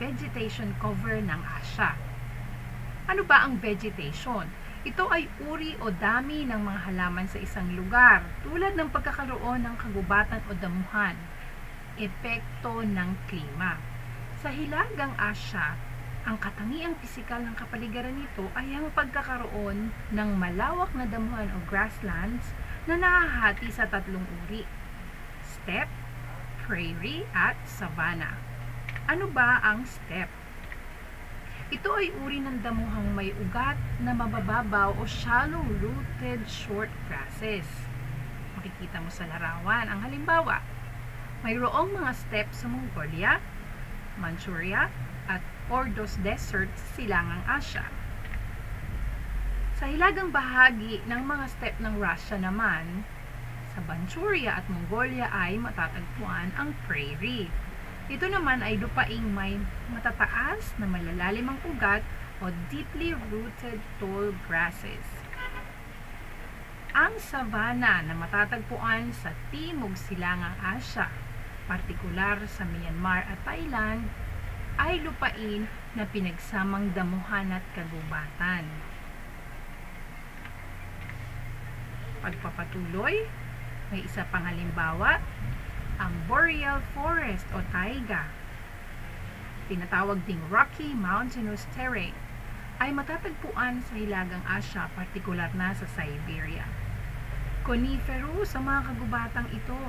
vegetation cover ng Asya. Ano ba ang vegetation? Ito ay uri o dami ng mga halaman sa isang lugar, tulad ng pagkakaroon ng kagubatan o damuhan, epekto ng klima. Sa Hilagang Asya, ang katangiang pisikal ng kapaligiran nito ay ang pagkakaroon ng malawak na damuhan o grasslands na nahahati sa tatlong uri: steppe, prairie, at savanna. Ano ba ang steppe? Ito ay uri ng damuhang may ugat na mabababaw o shallow-rooted short grasses. Makikita mo sa larawan ang halimbawa. Mayroong mga steppe sa Mongolia, Manchuria, at Ordos Desert sa Silangang Asya. Sa hilagang bahagi ng mga steppe ng Russia naman, sa Manchuria at Mongolia ay matatagpuan ang prairie. Ito naman ay lupaing may matataas na malalalim ang ugat o deeply rooted tall grasses. Ang savanna na matatagpuan sa Timog Silangang Asya, partikular sa Myanmar at Thailand, ay lupain na pinagsamang damuhan at kagubatan. Pagpapatuloy, may isa pang halimbawa, ang boreal forest o taiga, tinatawag ding Rocky Mountainous Terrain, ay matatagpuan sa Hilagang Asya, partikular na sa Siberia. Coniferous ang mga kagubatang ito,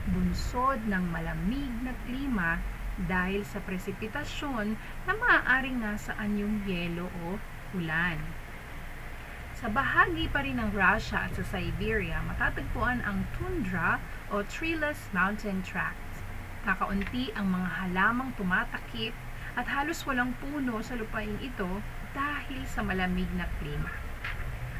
bunsod ng malamig na klima dahil sa presipitasyon na maaaring nasa anyong yelo o ulan. Sa bahagi pa rin ng Russia at sa Siberia, matatagpuan ang tundra o treeless mountain tracts. Kakaunti ang mga halamang tumatakip at halos walang puno sa lupaing ito dahil sa malamig na klima.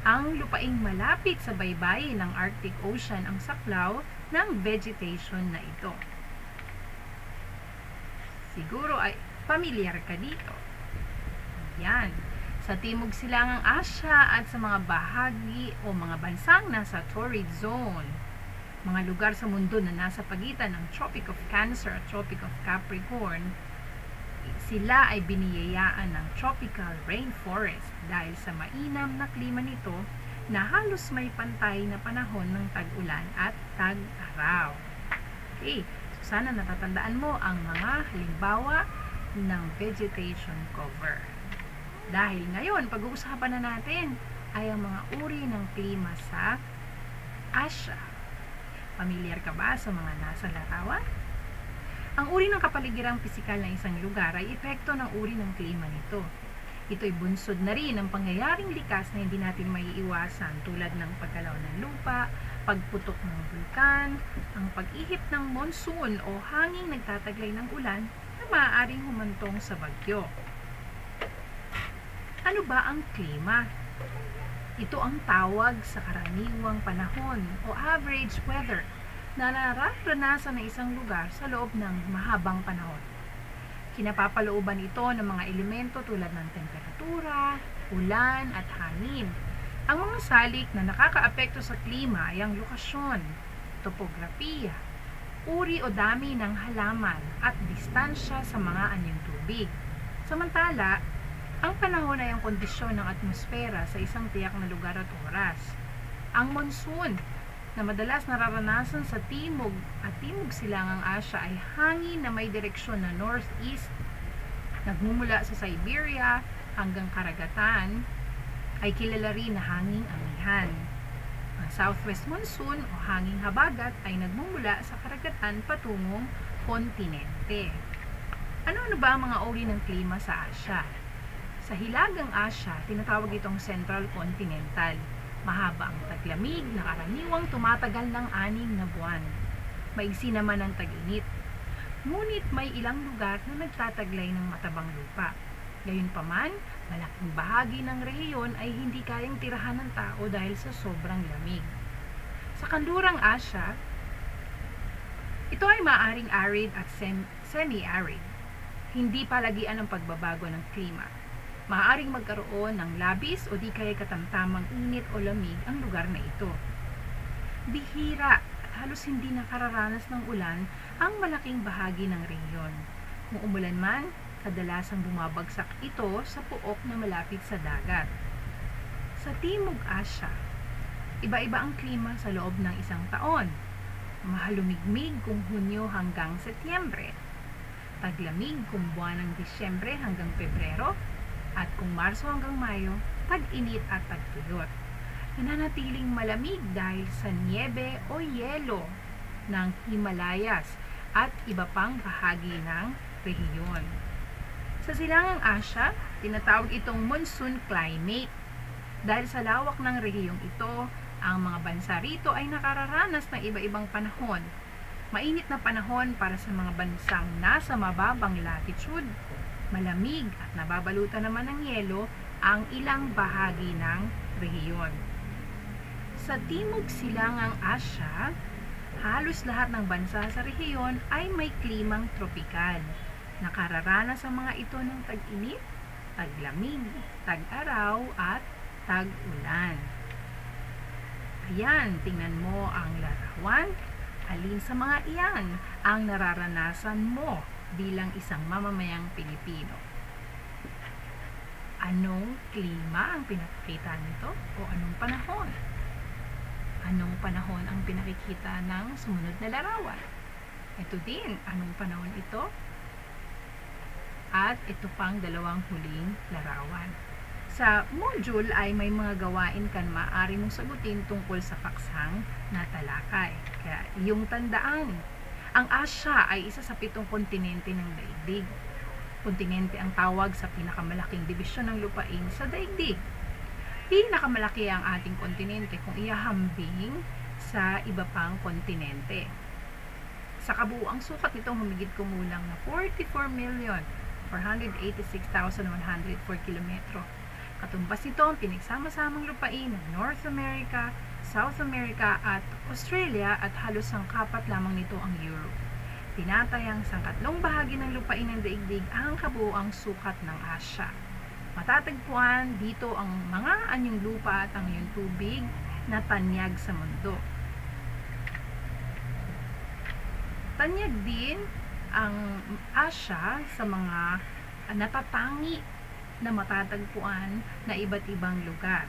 Ang lupaing malapit sa baybayin ng Arctic Ocean ang saklaw ng vegetation na ito. Siguro ay pamilyar ka dito. Yan. Sa Timog Silangang Asya at sa mga bahagi o mga bansang nasa torrid zone, mga lugar sa mundo na nasa pagitan ng Tropic of Cancer at Tropic of Capricorn, sila ay biniyayaan ng tropical rainforest dahil sa mainam na klima nito na halos may pantay na panahon ng tag-ulan at tag-araw. Okay, so sana natatandaan mo ang mga halimbawa ng vegetation cover. Dahil ngayon, pag-uusapan na natin ay ang mga uri ng klima sa Asya. Pamilyar ka ba sa mga nasa larawan? Ang uri ng kapaligirang pisikal ng isang lugar ay epekto ng uri ng klima nito. Ito'y bunsod na rin ng pangyayaring likas na hindi natin maiiwasan tulad ng paggalaw ng lupa, pagputok ng bulkan, ang pag-ihip ng monsoon o hanging nagtataglay ng ulan na maaaring humantong sa bagyo. Ano ba ang klima? Ito ang tawag sa karaniwang panahon o average weather na nararanasan ng isang lugar sa loob ng mahabang panahon. Kinapapalooban ito ng mga elemento tulad ng temperatura, ulan at hangin. Ang mga salik na nakakaapekto sa klima ay ang lokasyon, topografiya, uri o dami ng halaman at distansya sa mga anyong tubig. Samantala, ang panahon ay ang kondisyon ng atmosfera sa isang tiyak na lugar at oras. Ang monsoon, na madalas nararanasan sa Timog at Timog Silangang Asya, ay hangin na may direksyon na northeast, nagmumula sa Siberia hanggang karagatan, ay kilala rin na hanging amihan. Ang southwest monsoon o hanging habagat ay nagmumula sa karagatan patungong kontinente. Ano-ano ba ang mga uri ng klima sa Asya? Sa Hilagang Asya, tinatawag itong Central Continental. Mahaba ang taglamig na karaniwang tumatagal ng 6 na buwan. Maigsi naman ang tag-init. Ngunit may ilang lugar na nagtataglay ng matabang lupa. Gayunpaman, malaking bahagi ng rehiyon ay hindi kayang tirahan ng tao dahil sa sobrang lamig. Sa Kanlurang Asya, ito ay maaaring arid at semi-arid. Hindi palagian ang pagbabago ng klima. Maaaring magkaroon ng labis o di kaya katamtamang init o lamig ang lugar na ito. Bihira at halos hindi nakararanas ng ulan ang malaking bahagi ng rehiyon. Kung umulan man, Kadalasang bumabagsak ito sa puok na malapit sa dagat. Sa Timog Asya, iba-iba ang klima sa loob ng isang taon. Mahalumigmig kung Hunyo hanggang Setyembre, taglamig kung buwan ng Disyembre hanggang Pebrero, at kung Marso hanggang Mayo, tag-init at tagtuyot. Nananatiling malamig dahil sa niebe o yelo ng Himalayas at iba pang bahagi ng rehiyon. Sa Silangang Asya, tinatawag itong monsoon climate. Dahil sa lawak ng rehiyong ito, ang mga bansa rito ay nakararanas ng iba-ibang panahon. Mainit na panahon para sa mga bansang nasa mababang latitude, malamig at nababalutan naman ng yelo ang ilang bahagi ng rehiyon. Sa Timog Silangang Asya, halos lahat ng bansa sa rehiyon ay may klimang tropikal. Nakararanas ang mga ito ng tag-init, taglamig, tag-araw at tag-ulan. Ayan, tingnan mo ang larawan. Alin sa mga iyan ang nararanasan mo bilang isang mamamayang Pilipino? Anong klima ang pinakikita nito o anong panahon? Anong panahon ang pinakikita ng sumunod na larawan? Ito din, anong panahon ito? At ito pang dalawang huling larawan. Sa module ay may mga gawain ka na maaari mong sagutin tungkol sa paksang na talakay. Kaya iyong tandaan, ang Asya ay isa sa 7 kontinente ng daigdig. Kontinente ang tawag sa pinakamalaking dibisyon ng lupain sa daigdig. Pinakamalaki ang ating kontinente kung ihahambing sa iba pang kontinente. Sa kabuuang sukat nitong humigit kumulang na 44,486,104 kilometro. Katumbas nito ang pinagsama-samang lupain ng North America, South America at Australia at halos sangkapat lamang nito ang Europe. Tinatayang sangkatlong bahagi ng lupain ng daigdig ang kabuuang sukat ng Asya. Matatagpuan dito ang mga anyong lupa at ang iyong tubig na tanyag sa mundo. Tanyag din ang Asya sa mga natatangi na matatagpuan na iba't ibang lugar.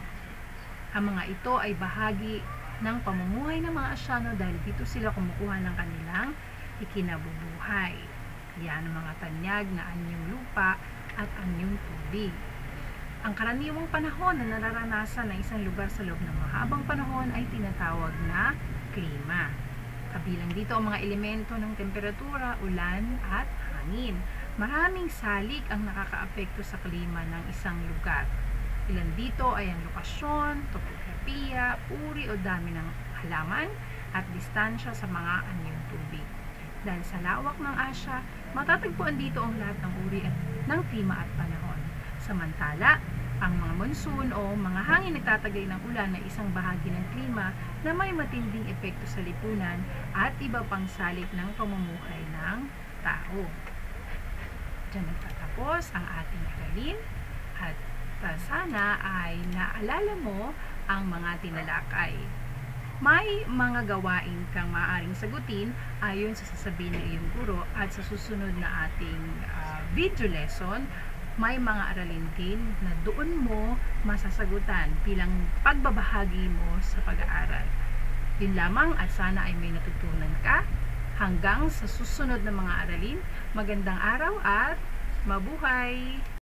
Ang mga ito ay bahagi ng pamumuhay ng mga Asyano dahil dito sila kumukuha ng kanilang ikinabubuhay. Yan ang mga tanyag na anyong lupa at anyong tubig. Ang karaniwang panahon na nararanasan ng isang lugar sa loob ng mahabang panahon ay tinatawag na klima. Kabilang dito ang mga elemento ng temperatura, ulan at hangin. Maraming salik ang nakakaapekto sa klima ng isang lugar. Ilan dito ay ang lokasyon, topografiya, uri o dami ng halaman at distansya sa mga anyong tubig. Dahil sa lawak ng Asya, matatagpuan dito ang lahat ng uri ng klima at panahon. Samantala, ang mga monsoon o mga hangin nagtataglay ng ulan na isang bahagi ng klima na may matinding epekto sa lipunan at iba pang salik ng pamumuhay ng tao. Diyan nagtatapos ang ating aralin at sana ay naalala mo ang mga tinalakay. May mga gawain kang maaaring sagutin ayon sa sasabihin ng iyong guro at sa susunod na ating video lesson, may mga aralin din na doon mo masasagutan bilang pagbabahagi mo sa pag-aaral. Yun lamang at sana ay may natutunan ka. Hanggang sa susunod na mga aralin, magandang araw at mabuhay!